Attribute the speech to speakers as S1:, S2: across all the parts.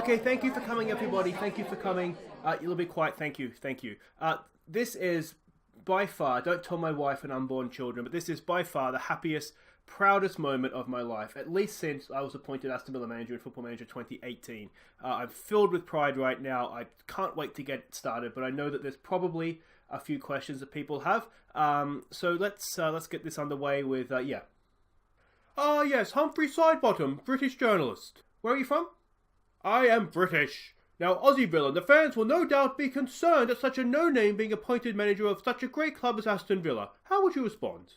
S1: Okay, thank you for coming, everybody. Thank you for coming. You're a little bit quiet. Thank you. This is by far, don't tell my wife and unborn children, but this is by far the happiest, proudest moment of my life, at least since I was appointed Aston Villa manager in Football Manager 2018. I'm filled with pride right now. I can't wait to get started, but I know that there's probably a few questions that people have. So let's get this underway with, yes, Humphrey Sidebottom, British journalist. Where are you from? I am British. Now, Aussie Villa, the fans will no doubt be concerned at such a no-name being appointed manager of such a great club as Aston Villa. How would you respond?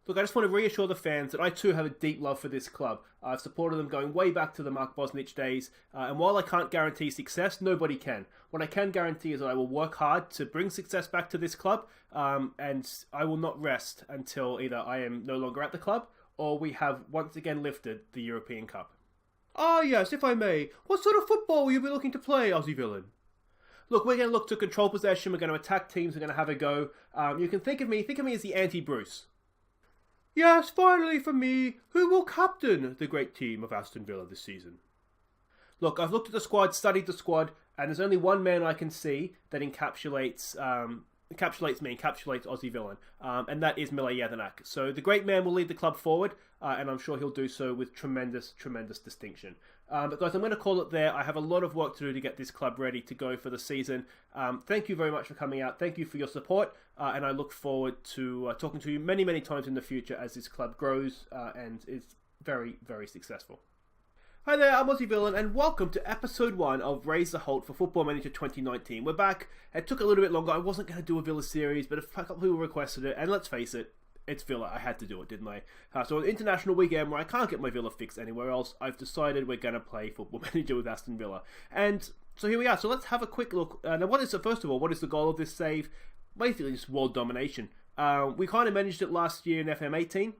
S1: Look, I just want to reassure the fans that I too have a deep love for this club. I've supported them going way back to the Mark Bosnich days, and while I can't guarantee success, nobody can. What I can guarantee is that I will work hard to bring success back to this club, and I will not rest until either I am no longer at the club, or we have once again lifted the European Cup. Ah yes, if I may, what sort of football will you be looking to play, Aussie Villain? Look, we're going to look to control possession, we're going to attack teams, we're going to have a go. You can think of me as the anti-Bruce. Yes, finally for me, who will captain the great team of Aston Villa this season? Look, I've looked at the squad, studied the squad, and there's only one man I can see that encapsulates Aussie Villain, and that is Mile Jedinak. So the great man will lead the club forward, and I'm sure he'll do so with tremendous distinction. But guys, I'm going to call it there. I have a lot of work to do to get this club ready to go for the season. Thank you very much for coming out. Thank you for your support, and I look forward to talking to you many, many times in the future as this club grows and is very, very successful. Hi there, I'm Aussie Villain, and welcome to episode 1 of Raise the Holte for Football Manager 2019. We're back. It took a little bit longer. I wasn't going to do a Villa series, but a couple of people requested it, and let's face it, it's Villa. I had to do it, didn't I? So on International Weekend, where I can't get my Villa fix anywhere else, I've decided we're going to play Football Manager with Aston Villa. And so here we are. So let's have a quick look. Now, first of all, what is the goal of this save? Basically, just world domination. We kind of managed it last year in FM19.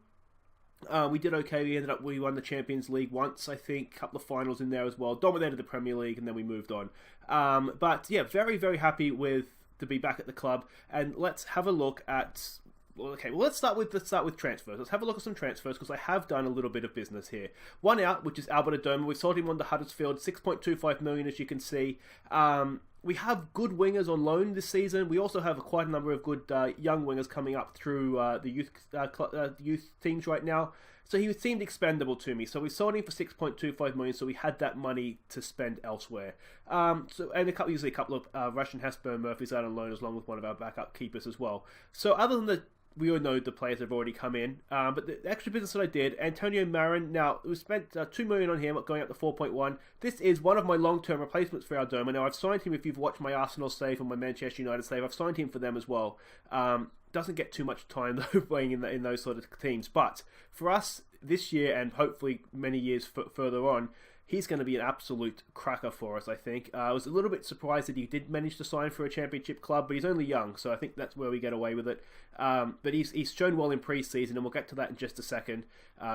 S1: We did okay. We won the Champions League once, I think. A couple of finals in there as well. Dominated the Premier League, and then we moved on. But yeah, very, very happy to be back at the club. And let's have a look at. Okay, well let's start with transfers. Let's have a look at some transfers because I have done a little bit of business here. One out, which is Adobe. We sold him on to Huddersfield, 6.25 million, as you can see. We have good wingers on loan this season. We also have quite a number of good young wingers coming up through the youth teams right now. So he seemed expendable to me. So we sold him for 6.25 million. So we had that money to spend elsewhere. And usually a couple of Russian Hesper Murphys out on loan, along with one of our backup keepers as well. So other than we all know the players have already come in. But the extra business that I did, Antonio Marin, now we spent 2 million on him, going up to 4.1. This is one of my long-term replacements for Adobe. Now I've signed him, if you've watched my Arsenal save and my Manchester United save, I've signed him for them as well. Doesn't get too much time though playing in those sort of teams. But for us this year and hopefully many years further on, he's going to be an absolute cracker for us, I think. I was a little bit surprised that he did manage to sign for a championship club, but he's only young, so I think that's where we get away with it. But he's shown well in pre-season, and we'll get to that in just a second.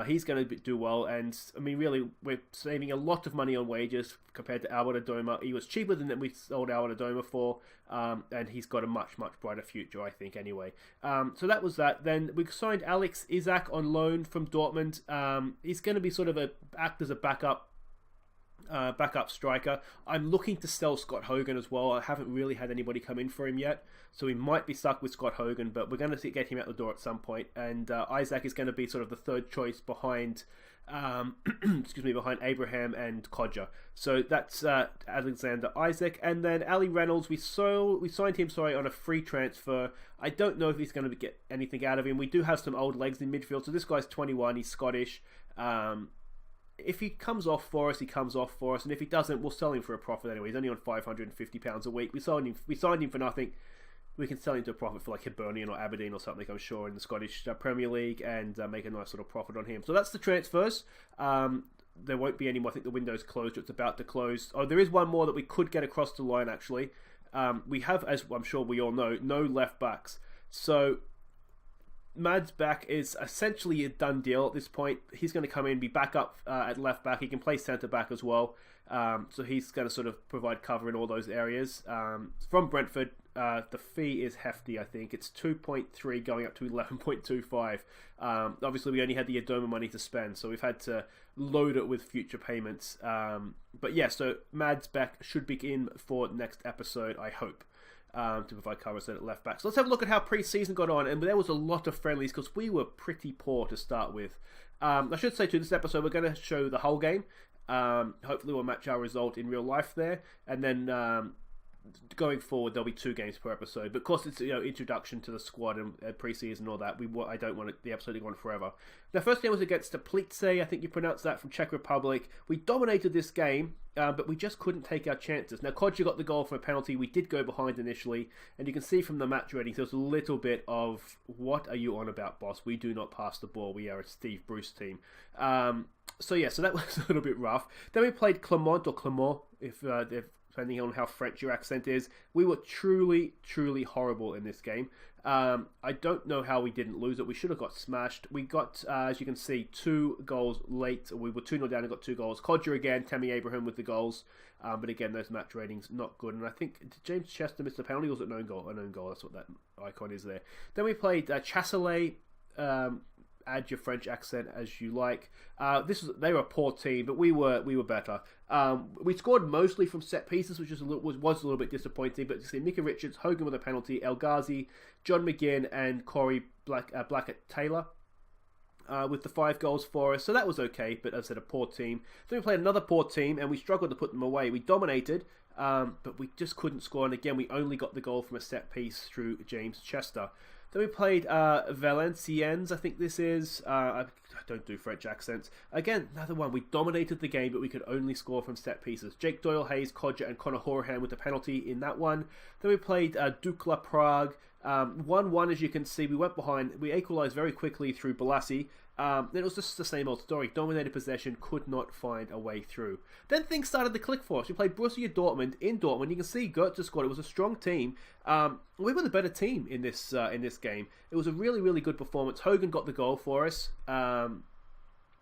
S1: He's going to do well, and I mean, really, we're saving a lot of money on wages compared to Albert Adoma. He was cheaper than we sold Albert Adoma for, and he's got a much, much brighter future, I think, anyway. So that was that. Then we signed Alex Isak on loan from Dortmund. He's going to be sort of act as a backup striker. I'm looking to sell Scott Hogan as well. I haven't really had anybody come in for him yet, so we might be stuck with Scott Hogan, but we're going to get him out the door at some point. And Isaac is going to be sort of the third choice behind behind Abraham and Kodja. So that's Alexander Isaac. And then Ali Reynolds, we signed him on a free transfer. I don't know if he's going to get anything out of him. We do have some old legs in midfield. So this guy's 21, he's Scottish. If he comes off for us, he comes off for us, and if he doesn't, we'll sell him for a profit anyway. He's only on £550 a week. We signed him for nothing. We can sell him to a profit for like Hibernian or Aberdeen or something, I'm sure, in the Scottish Premier League, and make a nice little profit on him. So that's the transfers. There won't be any more. I think the window's closed, or it's about to close. Oh, there is one more that we could get across the line, actually. We have, as I'm sure we all know, no left backs. So Mad's back is essentially a done deal at this point. He's going to come in, be back up at left back. He can play centre back as well. So he's going to sort of provide cover in all those areas. From Brentford, the fee is hefty, I think. It's 2.3 going up to 11.25. Obviously, we only had the Adobe money to spend, so we've had to load it with future payments. But yeah, so Mad's back, should be in for next episode, I hope, to provide coverage at left back. So let's have a look at how pre-season got on, and there was a lot of friendlies because we were pretty poor to start with. I should say, to this episode, we're going to show the whole game. Hopefully we'll match our result in real life there, and then going forward there'll be 2 games per episode. But of course, it's introduction to the squad and pre-season and all that. I don't want the episode to go on forever. The first game was against Plice, I think you pronounce that, from Czech Republic. We dominated this game, but we just couldn't take our chances. Now, Kodja got the goal from a penalty. We did go behind initially, and you can see from the match ratings there was a little bit of, what are you on about, boss? We do not pass the ball. We are a Steve Bruce team. So yeah, so that was a little bit rough. Then we played Clermont, or Clermont, if depending on how French your accent is. We were truly, truly horrible in this game. I don't know how we didn't lose it. We should have got smashed. We got, as you can see, 2 goals late. We were 2-0 down and got 2 goals. Kodja again, Tammy Abraham with the goals. But again, those match ratings, not good. And I think, did James Chester miss the penalty, or was it an own goal? An own goal, that's what that icon is there. Then we played Chasselet. Add your French accent as you like. They were a poor team, but we were better. We scored mostly from set pieces, which was a little bit disappointing. But you see, Mika Richards, Hogan with a penalty, El Ghazi, John McGinn, and Corey Blackett Taylor with the 5 goals for us. So that was okay, but as I said, a poor team. Then we played another poor team, and we struggled to put them away. We dominated, but we just couldn't score. And again, we only got the goal from a set piece through James Chester. Then we played Valenciennes, I think this is. I don't do French accents. Again, another one. We dominated the game, but we could only score from set pieces. Jake Doyle, Hayes, Kodja, and Conor Horahan with the penalty in that one. Then we played Dukla Prague. 1-1, as you can see. We went behind. We equalised very quickly through Balassi. Then it was just the same old story. Dominated possession, could not find a way through. Then things started to click for us. We played Borussia Dortmund in Dortmund. You can see Goetze's squad. It was a strong team. We were the better team in this game. It was a really, really good performance. Hogan got the goal for us.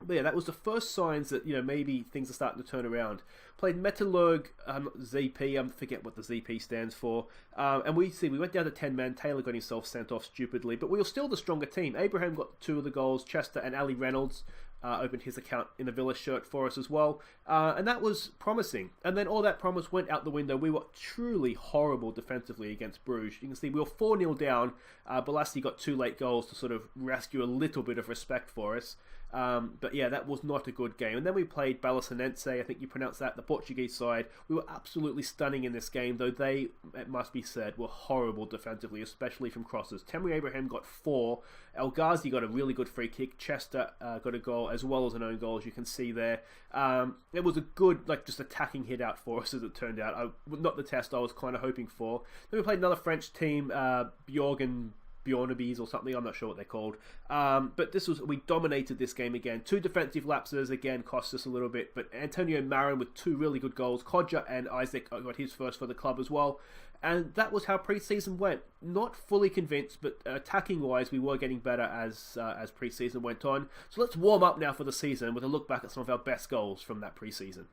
S1: But yeah, that was the first signs that, maybe things are starting to turn around. Played Metallurg, ZP, I forget what the ZP stands for. And we went down to 10 men. Taylor got himself sent off stupidly, but we were still the stronger team. Abraham got 2 of the goals. Chester and Ali Reynolds opened his account in the Villa shirt for us as well. And that was promising. And then all that promise went out the window. We were truly horrible defensively against Bruges. You can see we were 4-0 down. Balassi got 2 late goals to sort of rescue a little bit of respect for us. But yeah, that was not a good game. And then we played Balasinense, I think you pronounce that, the Portuguese side. We were absolutely stunning in this game, though they, it must be said, were horrible defensively, especially from crosses. Tammy Abraham got 4. El Ghazi got a really good free kick. Chester got a goal, as well as an own goal, as you can see there. It was a good, just attacking hit out for us, as it turned out. Not the test I was kind of hoping for. Then we played another French team, Bjornabes or something, I'm not sure what they're called. But we dominated this game again. 2 defensive lapses, again, cost us a little bit. But Antonio Marin with 2 really good goals. Kodja and Isaac got his first for the club as well. And that was how pre-season went. Not fully convinced, but attacking-wise, we were getting better as pre-season went on. So let's warm up now for the season with a look back at some of our best goals from that pre-season.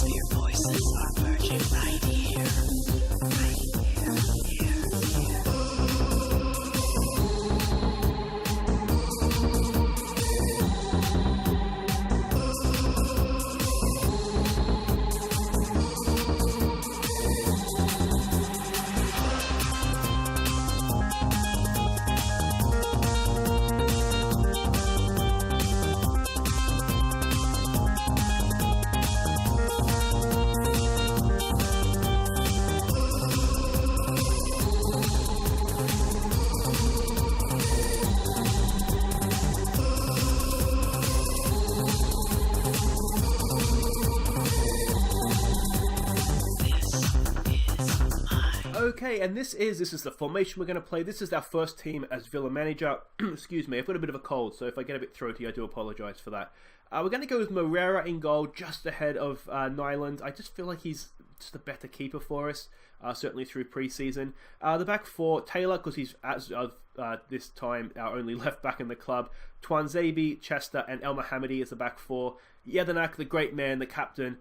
S2: Your voices are merging right here.
S1: Okay, and this is the formation we're going to play. This is our first team as Villa manager. Excuse me, I've got a bit of a cold, so if I get a bit throaty, I do apologise for that. We're going to go with Moreira in goal, just ahead of Nyland. I just feel like he's just a better keeper for us, certainly through pre-season. The back four, Taylor, because he's, as of this time, our only left back in the club. Twanzebe, Chester, and El Mohammadi as the back four. Jedinak, the great man, the captain,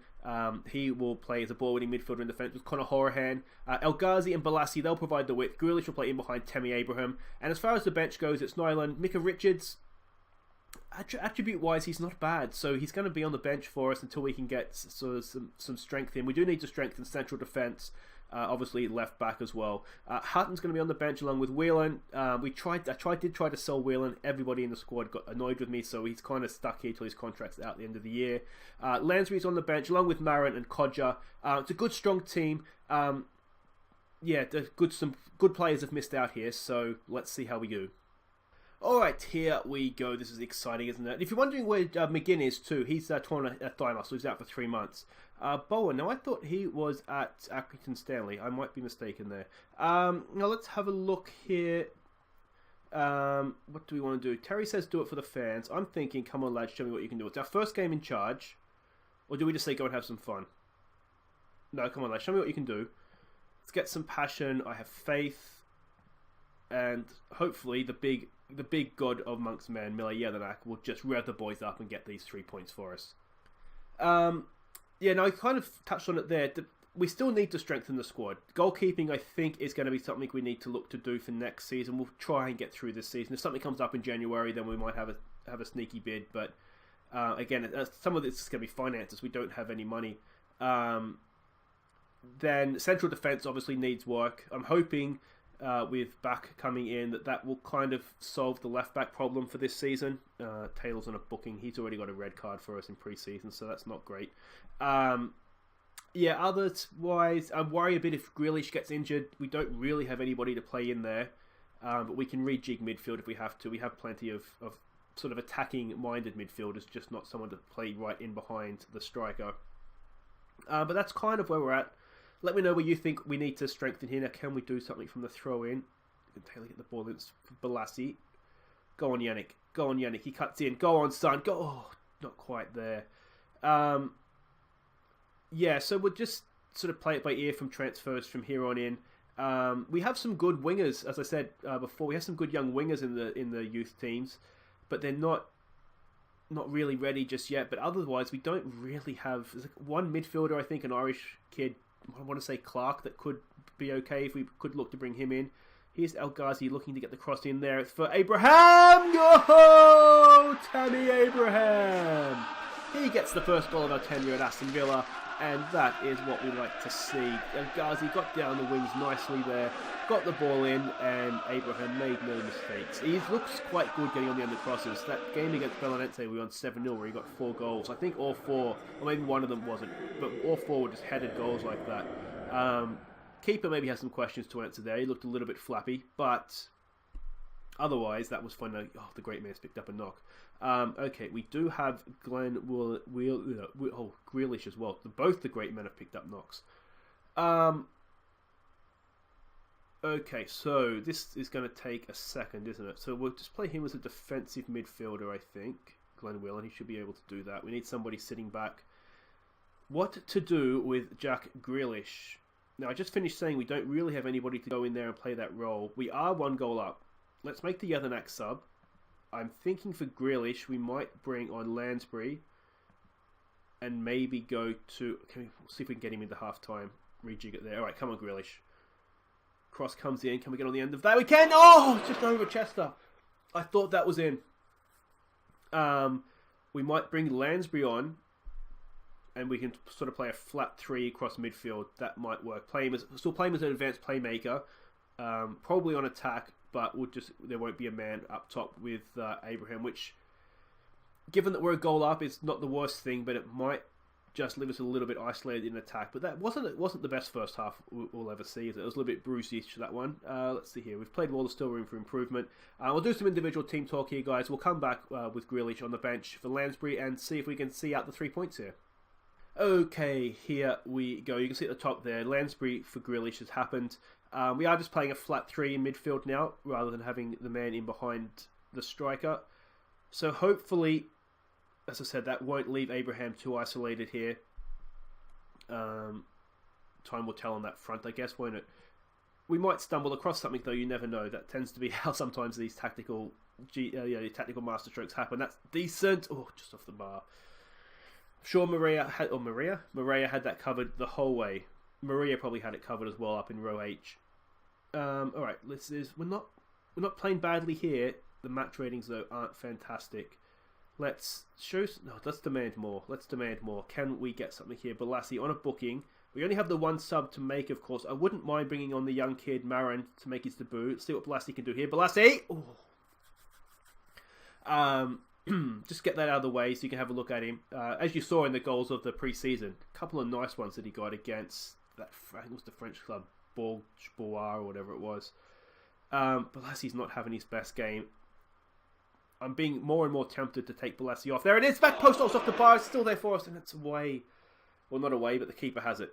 S1: he will play as a ball-winning midfielder in defence with Conor Horahan. El Ghazi and Balassi, they'll provide the width. Grealish will play in behind Tammy Abraham. And as far as the bench goes, it's Nyland, Micah Richards. Attribute-wise, he's not bad, so he's going to be on the bench for us until we can get sort of some strength in. We do need to strengthen central defence, obviously left back as well. Hutton's going to be on the bench along with Whelan. I did try to sell Whelan. Everybody in the squad got annoyed with me, so he's kind of stuck here till his contract's out at the end of the year. Lansbury's on the bench along with Marin and Kodja. It's a good, strong team. Yeah, some good players have missed out here, so let's see how we do. Alright, here we go. This is exciting, isn't it? If you're wondering where McGinn is too, he's torn a thigh muscle. He's out for 3 months. Bowen, now I thought he was at Accrington Stanley. I might be mistaken there. Now let's have a look here. What do we want to do? Terry says do it for the fans. I'm thinking, come on lads, show me what you can do. It's our first game in charge. Or do we just say go and have some fun? No, come on lads, show me what you can do. Let's get some passion. I have faith. And hopefully the big god of Monk's man, Miller Jedinak, will just rev the boys up and get these 3 points for us. Yeah, no, I kind of touched on it there. We still need to strengthen the squad. Goalkeeping, I think, is going to be something we need to look to do for next season. We'll try and get through this season. If something comes up in January, then we might have a sneaky bid. But again, some of this is going to be finances. We don't have any money. Then central defence obviously needs work. I'm hoping with Back coming in that will kind of solve the left back problem for this season. Taylor's on a booking. He's already got a red card for us in pre-season, so that's not great. Yeah, otherwise, I worry a bit if Grealish gets injured. We don't really have anybody to play in there, but we can rejig midfield if we have to. We have plenty of sort of attacking-minded midfielders, just not someone to play right in behind the striker. But that's kind of where we're at. Let me know where you think we need to strengthen here. Now, can we do something from the throw-in? Taylor get the ball in. It's Balassi. Go on, Yannick. Go on, Yannick. He cuts in. Go on, son. Go. Oh, not quite there. Yeah, so we'll just sort of play it by ear from transfers from here on in. We have some good wingers, as I said before. We have some good young wingers in the youth teams, but they're not really ready just yet. But otherwise, we don't really have... There's one midfielder, I think, an Irish kid, I want to say Clark, that could be okay if we could look to bring him in. Here's El Ghazi looking to get the cross in there. It's for Abraham! Yo! Tammy Abraham! He gets the first goal of our tenure at Aston Villa, and that is what we like to see. El Ghazi got down the wings nicely there, got the ball in, and Abraham made no mistakes. He looks quite good getting on the end of crosses. That game against Belenense, we won 7-0 where he got 4 goals. I think all 4, or maybe one of them wasn't, but all 4 were just headed goals like that. Keeper maybe has some questions to answer there. He looked a little bit flappy, but otherwise that was fun. Oh, the great man's picked up a knock. Okay, we do have Grealish as well. Both the great men have picked up knocks. Okay, so this is going to take a second, isn't it? So we'll just play him as a defensive midfielder, I think. Glenn Whelan, he should be able to do that. We need somebody sitting back. What to do with Jack Grealish? Now, I just finished saying we don't really have anybody to go in there and play that role. We are 1 goal up. Let's make the Jedinak sub. I'm thinking for Grealish, we might bring on Lansbury and maybe go to... We'll see if we can get him into half-time. Rejig it there. All right, come on, Grealish. Cross comes in. Can we get on the end of that? We can! Oh, just over Chester. I thought that was in. We might bring Lansbury on and we can sort of play a flat 3 across midfield. That might work. Still play him as an advanced playmaker. Probably on attack, but there won't be a man up top with Abraham, which, given that we're a goal up, is not the worst thing, but it might just leave us a little bit isolated in attack. But that wasn't the best first half we'll ever see. It was a little bit Brucey-ish, that one. Let's see here. We've played well. There's still room for improvement. We'll do some individual team talk here, guys. We'll come back with Grealish on the bench for Lansbury and see if we can see out the 3 points here. Okay, here we go. You can see at the top there, Lansbury for Grealish has happened. We are just playing a flat 3 in midfield now, rather than having the man in behind the striker. So hopefully, as I said, that won't leave Abraham too isolated here. Time will tell on that front, I guess, won't it? We might stumble across something, though. You never know. That tends to be how sometimes these tactical masterstrokes happen. That's decent. Oh, just off the bar. I'm sure Maria had that covered the whole way. Maria probably had it covered as well up in row H. All right, we're not playing badly here. The match ratings though aren't fantastic. Let's demand more. Can we get something here? Balassi on a booking. We only have the one sub to make, of course. I wouldn't mind bringing on the young kid Marin to make his debut. Let's see what Balassi can do here. Balassi! Just get that out of the way so you can have a look at him. As you saw in the goals of the pre-season, a couple of nice ones that he got against that. I think it was the French club Bourg or whatever it was. Balassi's not having his best game. I'm being more and more tempted to take Balassi off. There it is! Back post off the bar. It's still there for us, and it's away. Well, not away, but the keeper has it.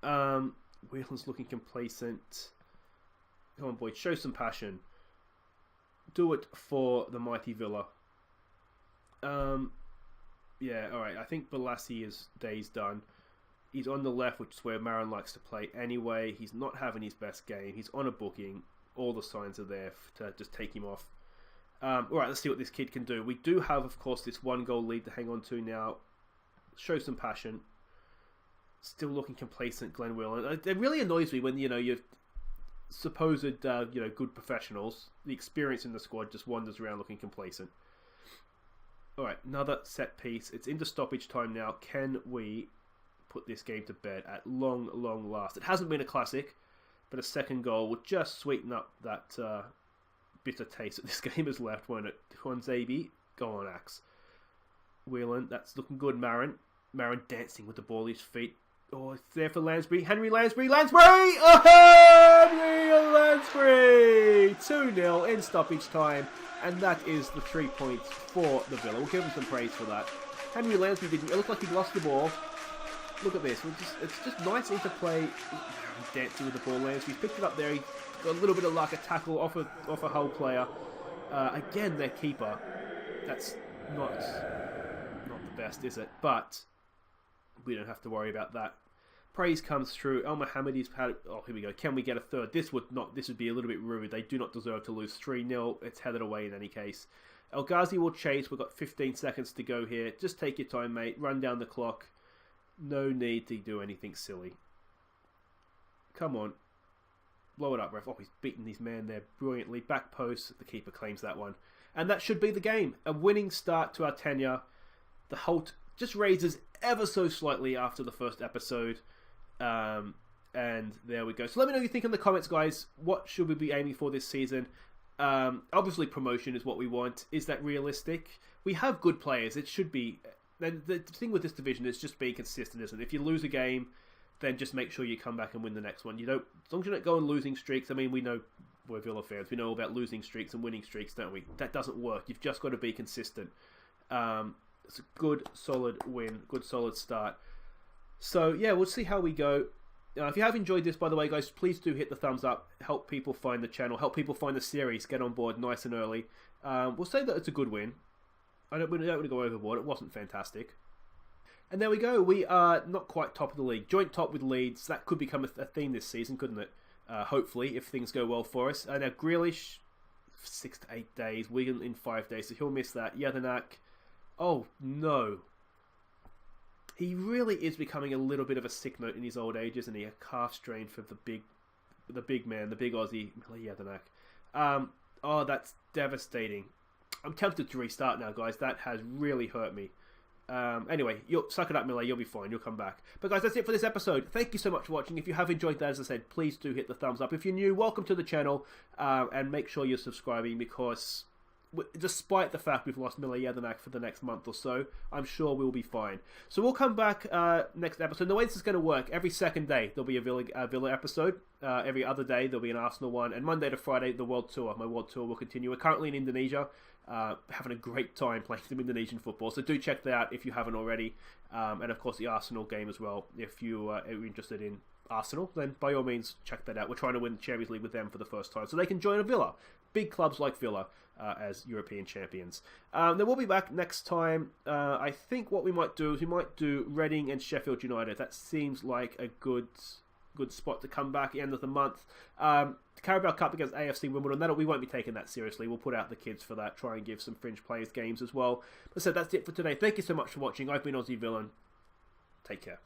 S1: Whelan's looking complacent. Come on, boy. Show some passion. Do it for the mighty Villa. Yeah, alright. I think Balassi's day's done. He's on the left, which is where Marin likes to play anyway. He's not having his best game. He's on a booking. All the signs are there to just take him off. Alright, let's see what this kid can do. We do have, of course, this 1-goal lead to hang on to now. Show some passion. Still looking complacent, Glenn Whelan. It really annoys me when, you're supposed, good professionals. The experience in the squad just wanders around looking complacent. Alright, another set piece. It's into stoppage time now. Can we put this game to bed at long, long last? It hasn't been a classic, but a second goal will just sweeten up that bitter taste that this game has left, won't it? Juanzabi, go on, Axe. Whelan, that's looking good, Marin. Marin dancing with the ball at his feet. Oh, it's there for Lansbury. Henry Lansbury! Oh, Henry Lansbury! 2-0 in stoppage time. And that is the 3 points for the Villa. We'll give him some praise for that. Henry Lansbury didn't... It looked like he'd lost the ball. Look at this. It's just nice interplay. Dancing with the ball. Lansbury's picked it up there. He got a little bit of luck. A tackle off a Hull player. Again, their keeper. That's not the best, is it? But we don't have to worry about that. Praise comes through. El Mohammedi's had... Oh, here we go. Can we get a third? This would be a little bit rude. They do not deserve to lose 3-0. It's headed away in any case. El Ghazi will chase. We've got 15 seconds to go here. Just take your time, mate. Run down the clock. No need to do anything silly. Come on. Blow it up, ref. Oh, he's beaten his man there brilliantly. Back post. The keeper claims that one. And that should be the game. A winning start to our tenure. The Holte just raises ever so slightly after the first episode. And there we go. So let me know what you think in the comments, guys. What should we be aiming for this season? Obviously, promotion is what we want. Is that realistic? We have good players. It should be. The thing with this division is just being consistent, isn't it? If you lose a game, then just make sure you come back and win the next one. As long as you don't go on losing streaks. I mean, we know we're Villa fans. We know about losing streaks and winning streaks, don't we? That doesn't work. You've just got to be consistent. It's a good, solid win. Good, solid start. So, yeah, we'll see how we go. If you have enjoyed this, by the way, guys, please do hit the thumbs up. Help people find the channel. Help people find the series. Get on board nice and early. We'll say that it's a good win. We don't want to go overboard. It wasn't fantastic. And there we go. We are not quite top of the league. Joint top with Leeds. That could become a theme this season, couldn't it? Hopefully, if things go well for us. Now, Grealish, 6 to 8 days. Wigan in 5 days, so he'll miss that. Jedinak. Oh, no. He really is becoming a little bit of a sick note in his old age, isn't he? A calf strain for the big man, the big Aussie, Jedinak. Oh, that's devastating. I'm tempted to restart now, guys. That has really hurt me. Anyway, you'll suck it up, Miller. You'll be fine. You'll come back. But guys, that's it for this episode. Thank you so much for watching. If you have enjoyed that, as I said, please do hit the thumbs up. If you're new, welcome to the channel, and make sure you're subscribing because despite the fact we've lost Miller Jedinak for the next month or so, I'm sure we'll be fine. So we'll come back next episode. The way this is going to work, every second day there'll be a Villa episode. Every other day there'll be an Arsenal one. And Monday to Friday, the World Tour. My World Tour will continue. We're currently in Indonesia. Having a great time playing some Indonesian football. So do check that out if you haven't already. And of course the Arsenal game as well, if you are interested in Arsenal, then by all means check that out. We're trying to win the Champions League with them for the first time, so they can join a Villa. Big clubs like Villa as European champions. Then we'll be back next time. I think what we might do is we might do Reading and Sheffield United. That seems like a good spot to come back at the end of the month. The Carabao Cup against AFC Wimbledon, we won't be taking that seriously. We'll put out the kids for that, try and give some fringe players games as well. But so that's it for today. Thank you so much for watching. I've been Aussie Villain. Take care.